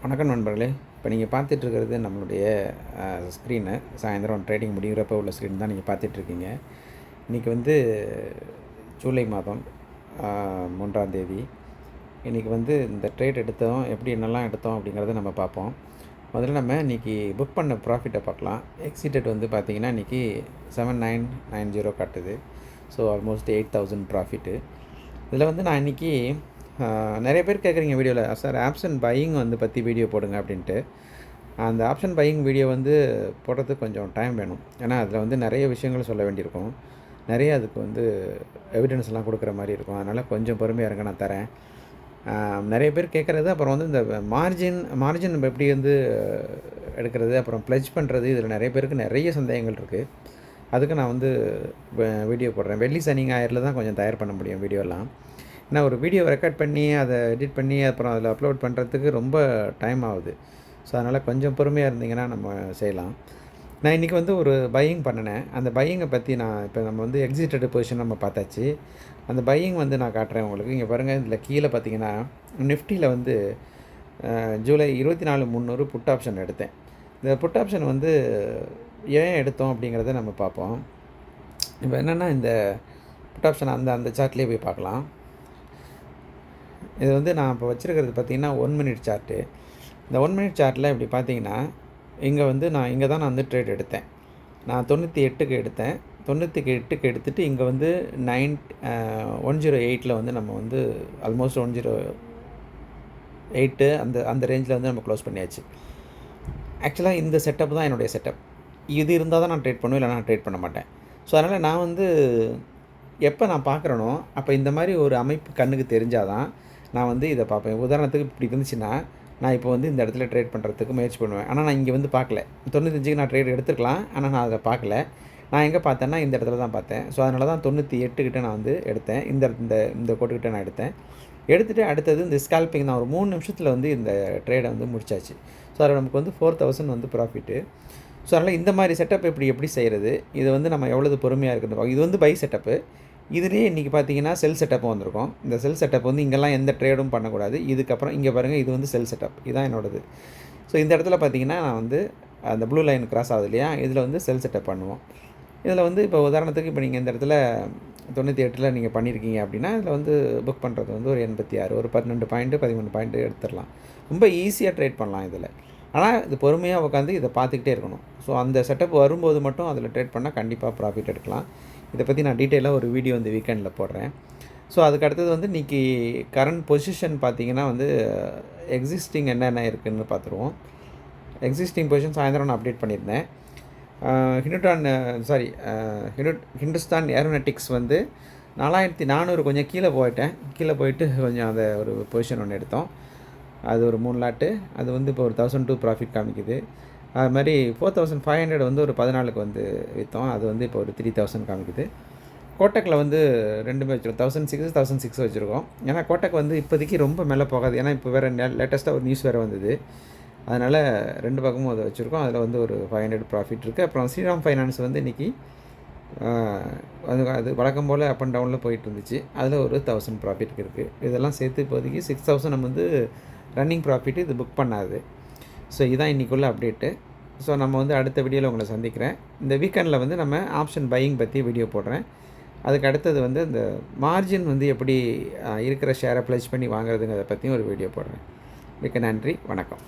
வணக்கம் நண்பர்களே. இப்போ நீங்கள் பார்த்துட்ருக்கிறது நம்மளுடைய ஸ்க்ரீனு. சாயந்தரம் ட்ரேடிங் முடிகிறப்ப உள்ள ஸ்க்ரீன் தான் நீங்கள் பார்த்துட்ருக்கீங்க. இன்றைக்கி வந்து ஜூலை மாதம் 3ஆம் தேதி. இன்றைக்கி வந்து இந்த ட்ரேட் எடுத்தோம், எப்படி என்னெல்லாம் எடுத்தோம் அப்படிங்கிறத நம்ம பார்ப்போம். முதல்ல நம்ம இன்றைக்கி புக் பண்ண ப்ராஃபிட்டை பார்க்கலாம். எக்ஸிட்டட் வந்து பார்த்திங்கன்னா இன்றைக்கி 7990 காட்டுது. So almost 8000 profit. இதில் வந்து நான் இன்றைக்கி நிறைய பேர் கேட்குறீங்க வீடியோவில், சார் ஆப்ஷன் பையிங் வந்து பற்றி வீடியோ போடுங்க அப்படின்ட்டு. அந்த ஆப்ஷன் பையிங் வீடியோ வந்து போடுறதுக்கு கொஞ்சம் டைம் வேணும். ஏன்னா அதில் வந்து நிறைய விஷயங்கள் சொல்ல வேண்டியிருக்கும். நிறைய அதுக்கு வந்து எவிடன்ஸ்லாம் கொடுக்குற மாதிரி இருக்கும். அதனால் கொஞ்சம் பொறுமையாக இருங்க, நான் தரேன். நிறைய பேர் கேட்குறது, அப்புறம் வந்து இந்த மார்ஜின் நம்ம எப்படி வந்து எடுக்கிறது, அப்புறம் ப்ளட்ஜ் பண்ணுறது, இதில் நிறைய பேருக்கு நிறைய சந்தேகங்கள் இருக்குது. அதுக்கு நான் வந்து வீடியோ போடுறேன். வெள்ளி சனி ஞாயிறில் தான் கொஞ்சம் தயார் பண்ண முடியும் வீடியோலாம். ஏன்னா ஒரு வீடியோ ரெக்கார்ட் பண்ணி அதை எடிட் பண்ணி அப்புறம் அதில் அப்லோட் பண்ணுறதுக்கு ரொம்ப டைம் ஆகுது. ஸோ அதனால் கொஞ்சம் பொறுமையாக இருந்தீங்கன்னா நம்ம செய்யலாம். நான் இன்றைக்கி வந்து ஒரு பையிங் பண்ணினேன். அந்த பையிங்கை பற்றி நான் இப்போ நம்ம வந்து எக்ஸிட்டட் பொசிஷன் நம்ம பார்த்தாச்சு. அந்த பையிங் வந்து நான் காட்டுறேன் உங்களுக்கு. இங்கே பாருங்கள், இதில் கீழே பார்த்தீங்கன்னா நிஃப்டியில் வந்து ஜூலை 24,300 புட் ஆப்ஷன் எடுத்தேன். இந்த புட் ஆப்ஷன் வந்து ஏன் எடுத்தோம் அப்படிங்கிறத நம்ம பார்ப்போம். இப்போ என்னென்னா, இந்த புட் ஆப்ஷன் அந்த சார்ட்லேயே போய் பார்க்கலாம். இது வந்து நான் இப்போ வச்சுருக்கிறது பார்த்திங்கன்னா 1 மினிட் சார்ட்டு. இந்த 1 மினிட் சார்ட்டில் இப்படி பார்த்தீங்கன்னா, இங்கே வந்து இங்கே தான் நான் வந்து ட்ரேட் எடுத்தேன். நான் 98க்கு எடுத்தேன். 98க்கு எடுத்துகிட்டு இங்கே வந்து 108 வந்து நம்ம வந்து ஆல்மோஸ்ட் 108 அந்த ரேஞ்சில் வந்து நம்ம க்ளோஸ் பண்ணியாச்சு. ஆக்சுவலாக இந்த செட்டப் தான் என்னுடைய செட்டப். இது இருந்தால் தான் நான் ட்ரேட் பண்ணுவேன், இல்லைனா நான் ட்ரேட் பண்ண மாட்டேன். ஸோ அதனால் நான் வந்து எப்போ நான் பார்க்குறேனோ அப்போ இந்த மாதிரி ஒரு அமைப்பு கண்ணுக்கு தெரிஞ்சால் தான் நான் வந்து இதை பார்ப்பேன். உதாரணத்துக்கு இப்படி இருந்துச்சுன்னா, நான் இப்போ வந்து இந்த இடத்துல ட்ரேட் பண்ணுறதுக்கு முயற்சி பண்ணுவேன். ஆனால் நான் இங்கே வந்து பார்க்கல. 95க்கு நான் ட்ரேட் எடுத்துருக்கலாம், ஆனால் நான் அதை பார்க்கல. நான் எங்கே பார்த்தேன்னா இந்த இடத்துல தான் பார்த்தேன். ஸோ அதனால தான் 98 கிட்ட நான் வந்து எடுத்தேன். இந்த கோட்டுக்கிட்ட நான் எடுத்துகிட்டு அடுத்தது இந்த ஸ்கால்பிங் நான் ஒரு 3 நிமிஷத்தில் வந்து இந்த ட்ரேடை வந்து முடிச்சாச்சு. ஸோ அதில் நமக்கு வந்து 4000 வந்து ப்ராஃபிட்டு. ஸோ அதனால் இந்த மாதிரி செட்டப் எப்படி செய்கிறது, இது வந்து நம்ம எவ்வளவு பொறுமையாக இருக்குது. இது வந்து பை செட்டப்பு. இதுலேயே இன்றைக்கி பார்த்தீங்கன்னா செல் செட்டப்பும் வந்திருக்கும். இந்த செல் செட்டப் வந்து இங்கெல்லாம் எந்த ட்ரேடும் பண்ணக்கூடாது. இதுக்கப்புறம் இங்கே பாருங்கள், இது வந்து செல் செட்டப். இதுதான் என்னோடது. ஸோ இந்த இடத்துல பார்த்தீங்கன்னா நான் வந்து அந்த ப்ளூ லைன் கிராஸ் ஆகுது இல்லையா, இதில் வந்து செல் செட்டப் பண்ணுவோம். இதில் வந்து இப்போ உதாரணத்துக்கு இப்போ நீங்கள் இந்த இடத்துல 98ல் நீங்கள் பண்ணியிருக்கீங்க அப்படின்னா, இதில் வந்து புக் பண்ணுறது வந்து ஒரு 86, ஒரு 12 பாயிண்ட்டு 13 பாயிண்ட்டு எடுத்துடலாம். ரொம்ப ஈஸியாக ட்ரேட் பண்ணலாம் இதில். ஆனால் இது பொறுமையாக உட்காந்து இதை பார்த்துக்கிட்டே இருக்கணும். ஸோ அந்த செட்டப் வரும்போது மட்டும் அதில் ட்ரேட் பண்ணால் கண்டிப்பாக ப்ராஃபிட் எடுக்கலாம். இதை பற்றி நான் டீட்டெயிலாக ஒரு வீடியோ இந்த வீக்கெண்டில் போடுறேன். ஸோ அதுக்கு அடுத்தது வந்து இன்றைக்கி கரண்ட் பொசிஷன் பார்த்திங்கன்னா வந்து எக்ஸிஸ்டிங் என்னென்ன இருக்குதுன்னு பார்த்துருவோம். எக்ஸிஸ்டிங் பொசிஷன் சாயந்தரம் நான் அப்டேட் பண்ணியிருந்தேன். ஹிந்துஸ்தான் ஏரோநாட்டிக்ஸ் வந்து 4400 கொஞ்சம் கீழே போயிட்டு கொஞ்சம் அதை ஒரு பொசிஷன் ஒன்று எடுத்தோம். அது ஒரு 3 லாட்டு. அது வந்து இப்போ ஒரு 1002 ப்ராஃபிட் காமிக்குது. அது மாதிரி 4500 வந்து ஒரு 14க்கு வந்து விற்றோம். அது வந்து இப்போ ஒரு 3000 காமிக்குது. கோட்டக்கில் வந்து ரெண்டுமே வச்சுருக்கோம். 1600 வச்சுருக்கோம். ஏன்னா கோட்டக் வந்து இப்போதைக்கு ரொம்ப மேலே போகாது. ஏன்னா இப்போ வேறு லேட்டஸ்ட்டாக ஒரு நியூஸ் வேறு வந்தது. அதனால் 2 பக்கமும் அதை வச்சுருக்கோம். அதில் வந்து ஒரு 500 ப்ராஃபிட் இருக்குது. அப்புறம் ஸ்ரீராம் ஃபைனான்ஸ் வந்து இன்றைக்கி அது வழக்கம் போல் அப் அண்ட் டவுனில் போயிட்டு இருந்துச்சு. அதில் ஒரு 1000 ப்ராஃபிட் இருக்குது. இதெல்லாம் சேர்த்து இப்போதைக்கு 6000 நம்ம வந்து ரன்னிங் ப்ராஃபிட்டு இது புக் பண்ணாது. ஸோ இதுதான் இன்றைக்குள்ள அப்டேட்டு. ஸோ நம்ம வந்து அடுத்த வீடியோவில் உங்களை சந்திக்கிறேன். இந்த வீக்கெண்டில் வந்து நம்ம ஆப்ஷன் பையிங் பற்றி வீடியோ போடுறேன். அதுக்கு அடுத்தது வந்து இந்த மார்ஜின் வந்து எப்படி இருக்கிற ஷேரை ப்ளட்ஜ் பண்ணி வாங்குறதுங்கிறத பற்றியும் ஒரு வீடியோ போடுறேன். மிக்க நன்றி, வணக்கம்.